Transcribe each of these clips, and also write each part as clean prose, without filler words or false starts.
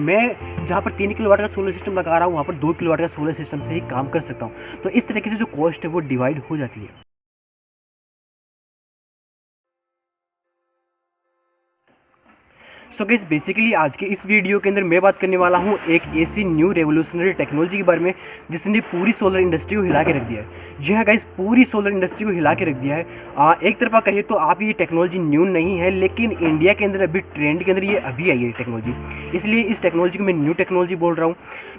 मैं जहाँ पर 3 किलोवाट का सोलर सिस्टम लगा रहा हूँ वहाँ पर 2 किलोवाट का सोलर सिस्टम से ही काम कर सकता हूँ। तो इस तरीके से जो कॉस्ट है वो डिवाइड हो जाती है। सो गाइस बेसिकली आज के इस वीडियो के अंदर मैं बात करने वाला हूँ एक ऐसी न्यू रेवोल्यूशनरी टेक्नोलॉजी के बारे में जिसने पूरी सोलर इंडस्ट्री को हिला के रख दिया है। जी हाँ गाइस, पूरी सोलर इंडस्ट्री को हिला के रख दिया है। एक तरफा कहिए तो आप ये टेक्नोलॉजी न्यू नहीं है, लेकिन इंडिया के अंदर अभी ट्रेंड के अंदर ये अभी आई है टेक्नोलॉजी, इसलिए इस टेक्नोलॉजी को मैं न्यू टेक्नोलॉजी बोल रहा हूँ।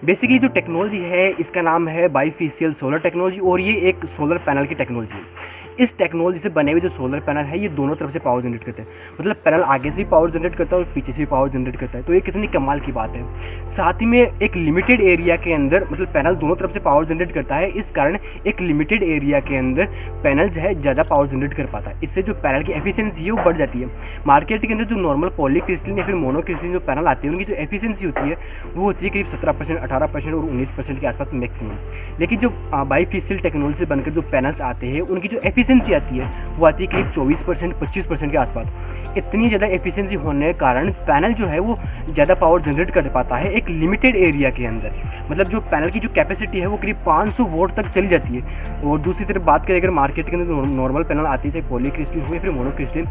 बेसिकली जो टेक्नोलॉजी है इसका नाम है बाईफेशियल सोलर टेक्नोलॉजी और ये एक सोलर पैनल की टेक्नोलॉजी है। इस टेक्नोलॉजी से बने हुए जो सोलर पैनल है ये दोनों तरफ से पावर जनरेट करते हैं, मतलब पैनल आगे से भी पावर जनरेट करता है और पीछे से भी पावर जनरेट करता है। तो ये कितनी कमाल की बात है। साथ ही में एक लिमिटेड एरिया के अंदर मतलब पैनल दोनों तरफ से पावर जनरेट करता है, इस कारण एक लिमिटेड एरिया के अंदर पैनल जो है ज़्यादा पावर जनरेट कर पाता है। इससे जो पैनल की एफिशिएंसी है वो बढ़ जाती है। मार्केट के अंदर जो नॉर्मल पॉलीक्रिस्टलिन या फिर मोनोक्रिस्टलिन जो पैनल आते हैं उनकी जो एफिशिएंसी होती है वो होती है करीब 17%, 18% और 19% के आसपास मैक्सिमम। लेकिन जो बाईफेशियल टेक्नोलॉजी से बनकर जो पैनल्स आते हैं उनकी जो एफिशिएंसी आती है वो आती है करीब 24%, 25% के आसपास। इतनी ज़्यादा एफिशिएंसी होने के कारण पैनल जो है वो ज़्यादा पावर जनरेट कर पाता है एक लिमिटेड एरिया के अंदर। मतलब जो पैनल की जो कैपेसिटी है वो करीब 500 वोल्ट तक चली जाती है। और दूसरी तरफ बात करें अगर मार्केट के अंदर नॉर्मल पैनल आती है चाहे पॉलीक्रिस्टलिन हो या फिर मोनोक्रिस्टलिन,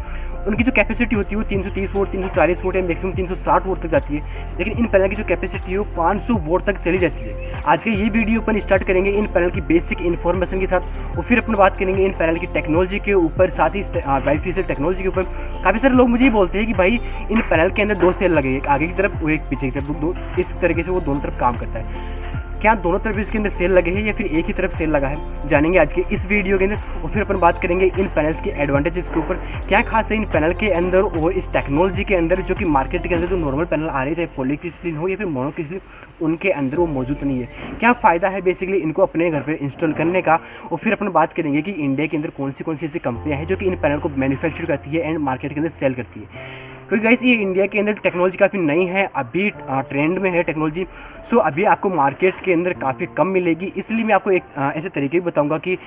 उनकी जो कैपेसिटी होती है वो 330 वोल्ट, 340 वोल्ट या मैक्सिमम 360 वोल्ट तक जाती है। लेकिन इन पैनल की जो कैपेसिटी है वो 500 वोल्ट तक चली जाती है। आज के ये वीडियो अपन स्टार्ट करेंगे इन पैनल की बेसिक इन्फॉर्मेशन के साथ और फिर अपन बात करेंगे इन पैनल की टेक्नोलॉजी के ऊपर, साथ ही बाईफेशियल टेक्नोलॉजी के ऊपर। काफ़ी सारे लोग मुझे ये बोलते हैं कि भाई इन पैनल के अंदर 2 सेल लगे, एक आगे की तरफ और एक पीछे की तरफ, दो इस तरीके से वो दोनों तरफ काम करता है। क्या दोनों तरफ इसके अंदर सेल लगे हैं या फिर एक ही तरफ सेल लगा है, जानेंगे आज के इस वीडियो के अंदर। और फिर अपन बात करेंगे इन पैनल्स के एडवांटेजेस के ऊपर, क्या खास है इन पैनल के अंदर और इस टेक्नोलॉजी के अंदर जो कि मार्केट के अंदर जो नॉर्मल पैनल आ रहे हैं चाहे पॉलीक्रिस्टलिन हो या फिर मोनोक्रिस्टलिन, उनके अंदर वो मौजूद नहीं है। क्या फ़ायदा है बेसिकली इनको अपने घर पर इंस्टॉल करने का। और फिर अपन बात करेंगे कि इंडिया के अंदर कौन सी ऐसी कंपनियाँ हैं जो कि इन पैनल को मैन्युफैक्चर करती है एंड मार्केट के अंदर सेल करती है। क्योंकि गाइस ये इंडिया के अंदर टेक्नोलॉजी काफ़ी नई है, अभी ट्रेंड में है टेक्नोलॉजी। सो अभी आपको मार्केट के अंदर काफ़ी कम मिलेगी, इसलिए मैं आपको एक ऐसे तरीके भी बताऊंगा कि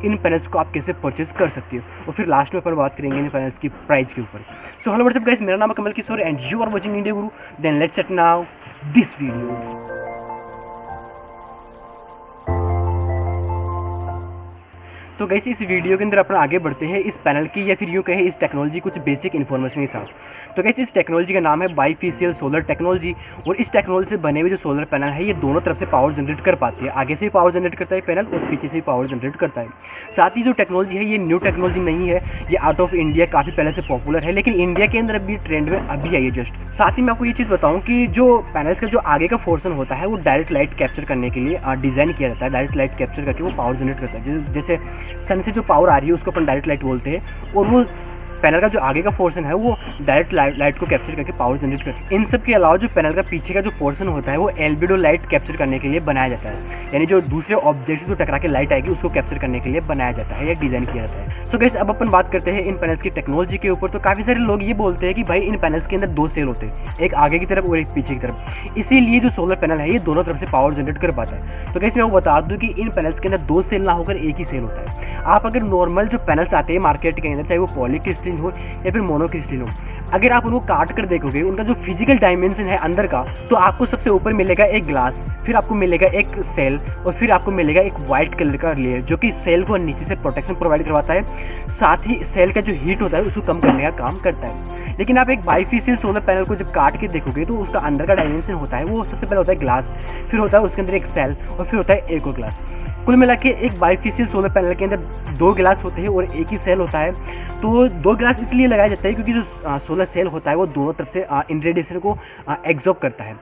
इन पैनल्स को आप कैसे परचेस कर सकते हो। और फिर लास्ट में अपन बात करेंगे इन पैनल्स की प्राइस के ऊपर। सो हेलो व्हाट्सअप गाइस, मेरा नाम है Kamal Kishore and you are watching India Guru. Then let's start now this video. तो गाइस इस वीडियो के अंदर अपन आगे बढ़ते हैं इस पैनल की या फिर यूँ कहें इस टेक्नोलॉजी कुछ बेसिक इन्फॉर्मेशन के साथ। तो गाइस इस टेक्नोलॉजी का नाम है बाईफेशियल सोलर टेक्नोलॉजी और इस टेक्नोलॉजी से बने हुए जो सोलर पैनल है ये दोनों तरफ से पावर जनरेट कर पाती है। आगे से भी पावर जनरेट करता है पैनल और पीछे से भी पावर जनरेट करता है। साथ ही जो टेक्नोलॉजी है ये न्यू टेक्नोलॉजी नहीं है, ये आउट ऑफ इंडिया काफ़ी पहले से पॉपुलर है, लेकिन इंडिया के अंदर अभी ट्रेंड में अभी आई है जस्ट। साथ ही मैं आपको ये चीज़ बताऊँ कि जो पैनल्स का जो आगे का पोर्शन होता है वो डायरेक्ट लाइट कैप्चर करने के लिए डिज़ाइन किया जाता है। डायरेक्ट लाइट कैप्चर करके वो पावर जनरेट करता है। जैसे सन से जो पावर आ रही है उसको अपन डायरेक्ट लाइट बोलते हैं और वो पैनल का जो आगे का पोर्शन है वो डायरेक्ट लाइट को कैप्चर करके पावर जनरेट करता है। इन सब के अलावा जो पैनल का पीछे का जो पोर्शन होता है वो एल्बिडो लाइट कैप्चर करने के लिए बनाया जाता है, यानी जो दूसरे ऑब्जेक्ट से जो टकरा के लाइट आएगी उसको कैप्चर करने के लिए बनाया जाता है या डिज़ाइन किया जाता है। सो गाइस अब अपन बात करते हैं इन पैनल्स की टेक्नोलॉजी के ऊपर। तो काफ़ी सारे लोग ये बोलते हैं कि भाई इन पैनल्स के अंदर 2 सेल होते हैं, एक आगे की तरफ और एक पीछे की तरफ, इसीलिए जो सोलर पैनल है ये दोनों तरफ से पावर जनरेट कर पाता है। तो गाइस मैं आपको बता दूँ कि इन पैनल्स के अंदर 2 सेल ना होकर एक ही सेल होता है। आप अगर नॉर्मल जो पैनल्स आते हैं मार्केट के अंदर चाहे वो पॉलीक्रिस्टलिन हो या फिर मोनोक्रिस्टलिन हो, अगर आप उनको काट कर देखोगे उनका जो फिजिकल डायमेंशन है अंदर का, तो आपको सबसे ऊपर मिलेगा एक ग्लास, फिर आपको मिलेगा एक सेल और फिर आपको मिलेगा एक वाइट कलर का लेयर जो कि सेल को नीचे से प्रोटेक्शन प्रोवाइड करवाता है, साथ ही सेल का जो हीट होता है उसको कम करने का काम करता है। लेकिन आप एक बाईफेशियल सोलर पैनल को जब काट के देखोगे तो उसका अंदर का डायमेंशन होता है वो सबसे पहले होता है ग्लास, फिर होता है उसके अंदर एक सेल और फिर होता है एक और ग्लास। कुल मिला के एक बाईफेशियल सोलर पैनल के अंदर 2 ग्लास होते हैं और एक ही सेल होता है। तो 2 ग्लास इसलिए लगाया जाता है क्योंकि जो सोलर सेल होता है वो दोनों तरफ से रेडिएशन को एब्जॉर्ब करता है।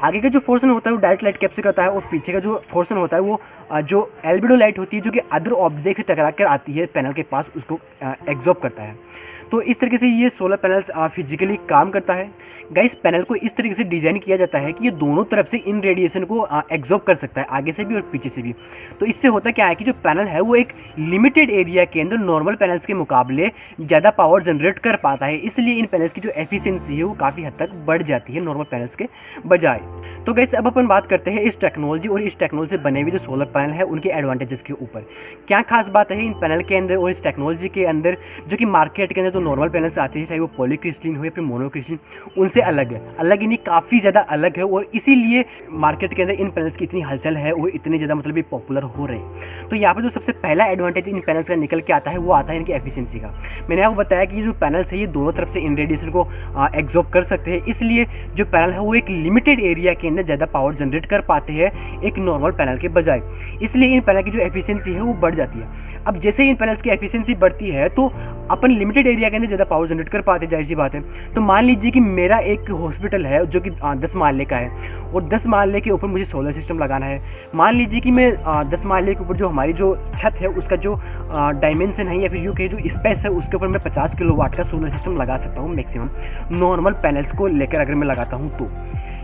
आगे का जो पोर्शन होता है वो डायरेक्ट लाइट कैप्चर करता है और पीछे का जो पोर्शन होता है वो जो एल्बिडो लाइट होती है जो कि अदर ऑब्जेक्ट से टकरा कर आती है पैनल के पास, उसको एब्जॉर्ब करता है। तो इस तरीके से ये सोलर पैनल्स फिजिकली काम करता है। गाइस पैनल को इस तरीके से डिज़ाइन किया जाता है कि ये दोनों तरफ से इन रेडिएशन को एब्जॉर्ब कर सकता है, आगे से भी और पीछे से भी। तो इससे होता क्या है कि जो पैनल है वो एक लिमिटेड एरिया के अंदर नॉर्मल पैनल्स के मुकाबले ज़्यादा पावर जनरेट कर पाता है, इसलिए इन पैनल्स की जो एफिशिएंसी है वो काफ़ी हद तक बढ़ जाती है नॉर्मल पैनल्स के बजाय। तो गाइस अब अपन बात करते हैं इस टेक्नोलॉजी और इस टेक्नोलॉजी से बने हुए जो सोलर पैनल है उनके एडवांटेजेस के ऊपर। क्या खास बात है इन पैनल के अंदर और इस टेक्नोलॉजी के अंदर जो कि मार्केट के अंदर जो नॉर्मल पैनल्स आते हैं, चाहे वो पॉलीक्रिस्टलीन हो या फिर मोनोक्रिस्टलीन, उनसे अलग है। अलग ही नहीं, काफ़ी ज़्यादा अलग है, और इसीलिए मार्केट के अंदर इन पैनल्स की इतनी हलचल है, वो इतने ज़्यादा मतलब ये पॉपुलर हो रहे हैं। तो यहाँ पर जो सबसे पहला एडवांटेज इन पैनल्स का निकल के आता है वो आता है इनकी एफिशिएंसी का। मैंने आपको बताया कि ये जो पैनल्स है ये दोनों तरफ से इन रेडिएशन को एब्जॉर्ब कर सकते हैं, इसलिए जो पैनल है वो एक लिमिटेड एरिया के अंदर ज़्यादा पावर जनरेट कर पाते हैं एक नॉर्मल पैनल के बजाय। इसलिए इन पैनल की जो एफिशिएंसी है वो बढ़ जाती है। अब जैसे ही इन पैनल्स की एफिशिएंसी बढ़ती है तो अपन लिमिटेड एरिया के अंदर ज़्यादा पावर जनरेट कर पाते हैं, जाहिर सी बात है। तो मान लीजिए कि मेरा एक हॉस्पिटल है जो कि 10 माले का है, और 10 माले के ऊपर मुझे सोलर सिस्टम लगाना है। मान लीजिए कि मैं 10 माले के ऊपर जो हमारी जो छत है उसका जो डायमेंशन है या फिर यूँ कहे जो स्पेस है उसके ऊपर मैं 50 किलोवाट का सोलर सिस्टम लगा सकता हूँ मैक्सिमम, नॉर्मल पैनल्स को लेकर अगर मैं लगाता हूँ तो।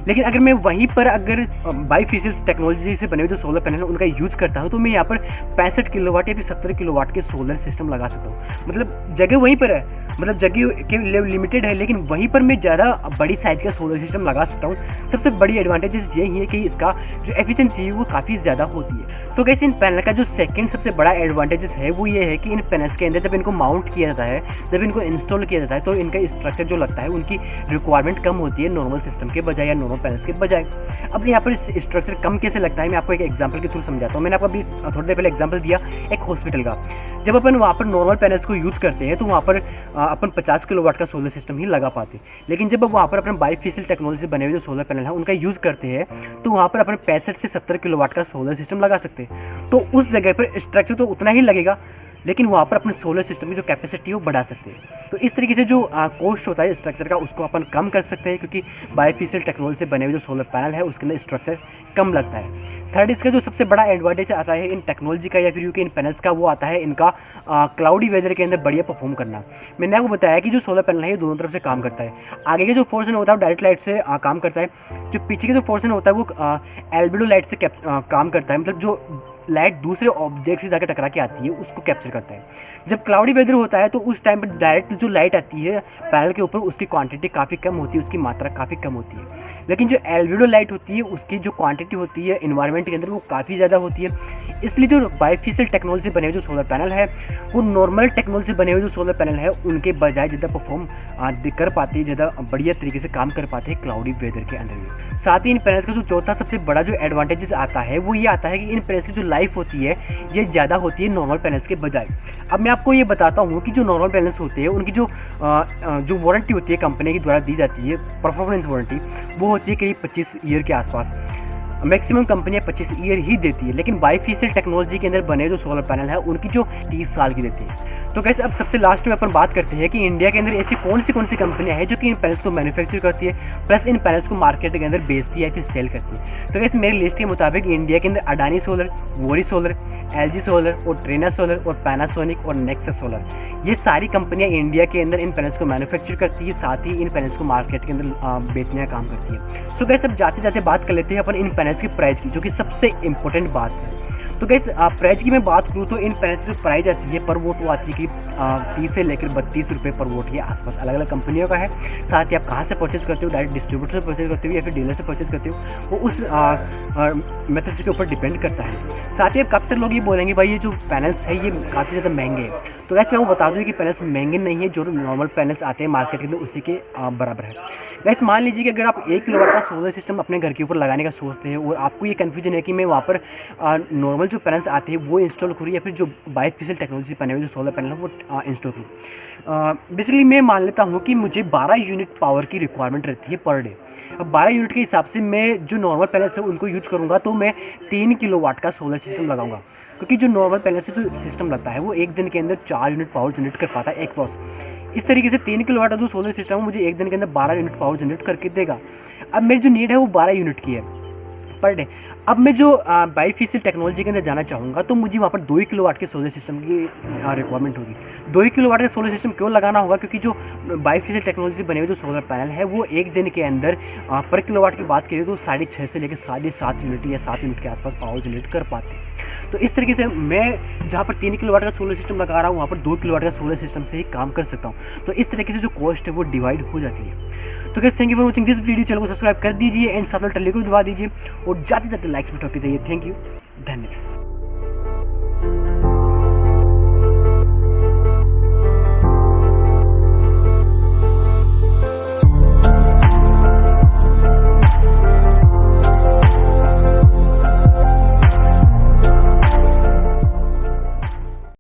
लेकिन अगर मैं वहीं पर अगर बाईफेशियल टेक्नोलॉजी से बने हुए जो सोलर पैनल है उनका यूज़ करता हूँ तो मैं यहाँ पर 65 किलोवाट या फिर 70 किलोवाट के सोलर सिस्टम लगा सकता हूँ। मतलब जगह वहीं पर है, मतलब जगह के लिमिटेड है, लेकिन वहीं पर मैं ज़्यादा बड़ी साइज़ का सोलर सिस्टम लगा सकता हूँ। सबसे बड़ी एडवांटेजेस यही है कि इसका जो एफिशिएंसी है वो काफ़ी ज़्यादा होती है। तो कैसे इन पैनल का जो सेकंड सबसे बड़ा एडवांटेजेस है वो ये है कि इन पैनल्स के अंदर जब इनको माउंट किया जाता है, जब इनको इंस्टॉल किया जाता है, तो इनका स्ट्रक्चर जो लगता है उनकी रिक्वायरमेंट कम होती है नॉर्मल सिस्टम के बजाय या नॉर्मल पैनल्स के बजाय। अब यहाँ पर स्ट्रक्चर कम कैसे लगता है मैं आपको एक एग्जांपल के थ्रू समझाता हूँ। मैंने आपको अभी थोड़ी देर पहले एग्जांपल दिया एक हॉस्पिटल का। जब अपन वहाँ पर नॉर्मल पैनल्स को यूज़ करते हैं तो वहाँ पर अपन 50 किलोवाट का सोलर सिस्टम ही लगा पाते हैं, लेकिन जब वहाँ पर अपन बाईफेशियल टेक्नोलॉजी से बने हुए जो सोलर पैनल है उनका यूज़ करते हैं तो वहाँ पर अपन 65 से 70 किलोवाट का सोलर सिस्टम लगा सकते हैं। तो उस जगह पर स्ट्रक्चर तो उतना ही लगेगा, लेकिन वहाँ पर अपने सोलर सिस्टम की जो कैपेसिटी है वो बढ़ा सकते हैं। तो इस तरीके से जो कॉस्ट होता है स्ट्रक्चर का उसको अपन कम कर सकते हैं, क्योंकि बाईफेशियल टेक्नोलॉजी से बने हुए जो सोलर पैनल है उसके अंदर स्ट्रक्चर कम लगता है। थर्ड, इसका जो सबसे बड़ा एडवांटेज आता है इन टेक्नोलॉजी का या फिर यूँ के इन पैनल्स का, वो आता है इनका क्लाउडी वेदर के अंदर बढ़िया परफॉर्म करना। मैंने आपको बताया कि जो सोलर पैनल है ये दोनों तरफ से काम करता है। आगे के जो पोर्शन होता है वो डायरेक्ट लाइट से काम करता है, जो पीछे के जो पोर्शन होता है वो एल्बिडो लाइट से काम करता है, मतलब जो लाइट दूसरे ऑब्जेक्ट से जाकर टकरा के आती है उसको कैप्चर करता है। जब क्लाउडी वेदर होता है तो उस टाइम पर डायरेक्ट जो लाइट आती है पैनल के ऊपर उसकी क्वांटिटी काफ़ी कम होती है, उसकी मात्रा काफ़ी कम होती है। लेकिन जो एल्बिडो लाइट होती है उसकी जो क्वांटिटी होती है इन्वायरमेंट के अंदर वो काफ़ी ज़्यादा होती है। इसलिए जो बाईफेशियल टेक्नोलॉजी से बने हुए जो सोलर पैनल है वो नॉर्मल टेक्नोलॉजी से बने हुए जो सोलर पैनल है उनके बजाय ज़्यादा परफॉर्म कर पाते हैं, ज़्यादा बढ़िया तरीके से काम कर पाते हैं क्लाउडी वेदर के अंदर भी। साथ ही इन पैनल्स का जो चौथा सबसे बड़ा जो एडवांटेजेस आता है वो ये आता है कि इन पैनल्स की जो लाइफ होती है ये ज़्यादा होती है नॉर्मल पैनल्स के बजाय। अब मैं आपको ये बताता हूँ कि जो नॉर्मल पैनल्स होते हैं उनकी जो वारंटी होती है कंपनी के द्वारा दी जाती है, परफॉर्मेंस वारंटी, वो होती है करीब 25 ईयर के आसपास। मैक्सिमम कंपनियां 25 ईयर ही देती है, लेकिन बाईफेशियल टेक्नोलॉजी के अंदर बने जो सोलर पैनल है उनकी जो 30 साल की देती है। तो कैसे अब सबसे लास्ट में अपन बात करते हैं कि इंडिया के अंदर ऐसी कौन सी कंपनियां हैं जो कि इन पैनल्स को मैन्युफैक्चर करती है प्लस इन पैनल्स को मार्केट के अंदर बेचती है फिर सेल करती है। तो कैसे मेरी लिस्ट के मुताबिक इंडिया के अंदर अडानी सोलर, वोरी सोलर, एलजी सोलर और ट्रेना सोलर और पैनासोनिक और नेक्सस सोलर, ये सारी कंपनियां इंडिया के अंदर इन पैनल्स को मैन्युफैक्चर करती है, साथ ही इन पैनल्स को मार्केट के अंदर बेचने का काम करती है। सो कैसे अब जाते जाते बात कर लेते हैं अपन इन पैनल्स की प्राइस की, जो कि सबसे इंपॉर्टेंट बात है। तो गैस प्राइस की मैं बात करूँ तो इन पैनल्स की जो प्राइस आती है पर वोट वो आती है कि 30 से लेकर 32 रुपये पर वोट के आसपास, अलग अलग कंपनियों का है। साथ ही आप कहाँ से परचेज करते हो, डायरेक्ट डिस्ट्रीब्यूटर से परचेज करते हो या फिर डीलर से परचेज करते हो, वो उस मेथड के ऊपर डिपेंड करता है। साथ ही अब काफ़ी सारे लोग ये बोलेंगे भाई ये जो पैनल्स है ये काफ़ी ज़्यादा महंगे हैं। तो गैस मैं वो बता दूँ कि पैनल्स महंगे नहीं है, जो नॉर्मल पैनल्स आते हैं मार्केट के अंदर उसी के बराबर है। गैस मान लीजिए कि अगर आप 1 किलोवाट का सोलर सिस्टम अपने घर के ऊपर लगाने का सोचते हैं और आपको ये कन्फ्यूजन है कि मैं वहाँ पर नॉर्मल जो पैनल्स आते हैं वो इंस्टॉल करूँ या फिर जो बाईफेशियल टेक्नोलॉजी बने हुए जो सोलर पैनल है वो इंस्टॉल करूँ। बेसिकली मैं मान लेता हूँ कि मुझे 12 यूनिट पावर की रिक्वायरमेंट रहती है पर डे। अब 12 यूनिट के हिसाब से मैं जो नॉर्मल पैनल्स है उनको यूज करूँगा तो मैं 3 किलोवाट का सोलर सिस्टम लगाऊंगा, क्योंकि जो नॉर्मल पैनल से जो सिस्टम लगता है वो एक दिन के अंदर 4 यूनिट पावर जनरेट कर पाता है एक क्रॉस। इस तरीके से 3 किलोवाट का जो सोलर सिस्टम है मुझे एक दिन के अंदर 12 यूनिट पावर जनरेट करके देगा। अब मेरी जो नीड है वो 12 यूनिट की है पर डे। अब मैं जो बाईफेशियल टेक्नोलॉजी के अंदर जाना चाहूँगा, तो मुझे वहाँ पर 2 ही किलोवाट के सोलर सिस्टम की रिक्वायरमेंट होगी। 2 ही किलोवाट का सोलर सिस्टम क्यों लगाना होगा? क्योंकि जो बाईफेशियल टेक्नोलॉजी बने हुए जो सोलर पैनल है वो एक दिन के अंदर पर किलोवाट की बात करें तो 6.5 से लेकर 7.5 यूनिट या 7 यूनिट के आसपास पावर जनरेट कर पाते हैं। तो इस तरीके से मैं जहाँ पर 3 किलोवाट का सोलर सिस्टम लगा रहा हूँ वहाँ पर 2 किलोवाट का सोलर सिस्टम से ही काम कर सकता हूँ। तो इस तरीके से जो कॉस्ट है वो डिवाइड हो जाती है। तो guys thank you for watching this video. Channel को सब्सक्राइब कर दीजिए एंड साथ में टल्ले को भी दबा दीजिए और जाते जाते लाइक्स भी ठोक के जाइए। थैंक यू, धन्यवाद।